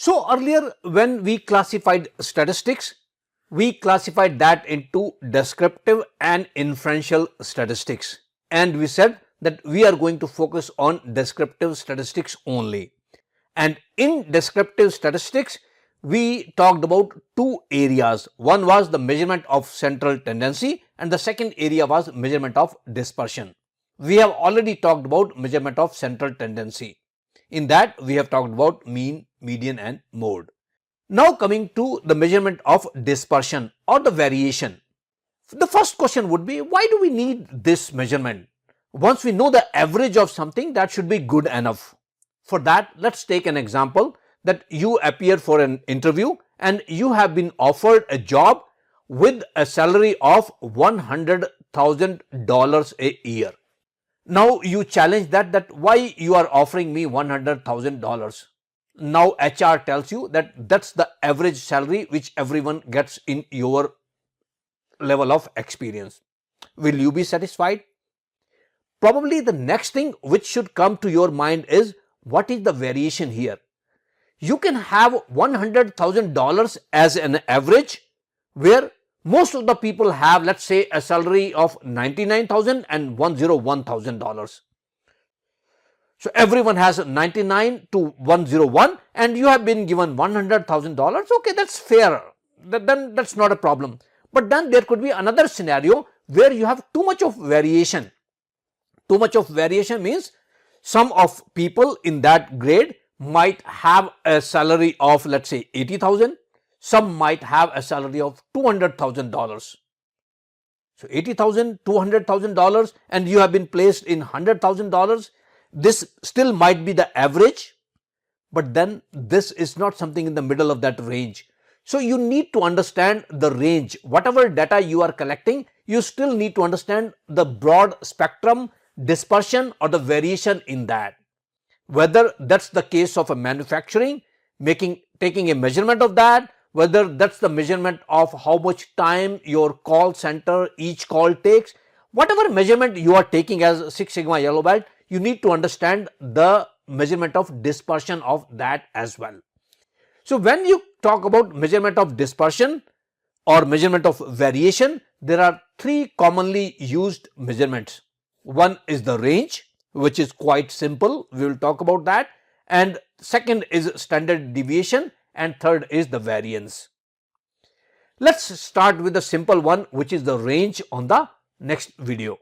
So earlier when we classified statistics, we classified that into descriptive and inferential statistics, and we said that we are going to focus on descriptive statistics only. And in descriptive statistics, we talked about two areas. One was the measurement of central tendency and the second area was measurement of dispersion. We have already talked about measurement of central tendency. In that, we have talked about mean, median and mode. Now coming to the measurement of dispersion or the variation. The first question would be, why do we need this measurement? Once we know the average of something, that should be good enough. For that, let's take an example that you appear for an interview and you have been offered a job with a salary of $100,000 a year. Now you challenge that why you are offering me $100,000. Now HR tells you that that's the average salary which everyone gets in your level of experience. Will you be satisfied? Probably the next thing which should come to your mind is, what is the variation here? You can have $100,000 as an average where most of the people have, let's say, a salary of $99,000 and $101,000. So everyone has 99 to 101 and you have been given $100,000. Okay, that's fair. Then that's not a problem. But then there could be another scenario where you have too much of variation. Too much of variation means some of people in that grade might have a salary of, let's say, 80,000. Some might have a salary of $200,000. So $80,000, $200,000 and you have been placed in $100,000. This still might be the average, but then this is not something in the middle of that range. So you need to understand the range. Whatever data you are collecting, you still need to understand the broad spectrum, dispersion or the variation in that. Whether that's the case of a manufacturing, taking a measurement of that, whether that's the measurement of how much time your call center, each call takes, whatever measurement you are taking as Six Sigma Yellow Belt, you need to understand the measurement of dispersion of that as well. So when you talk about measurement of dispersion or measurement of variation, there are three commonly used measurements. One is the range, which is quite simple. We will talk about that. And second is standard deviation and third is the variance. Let's start with the simple one, which is the range on the next video.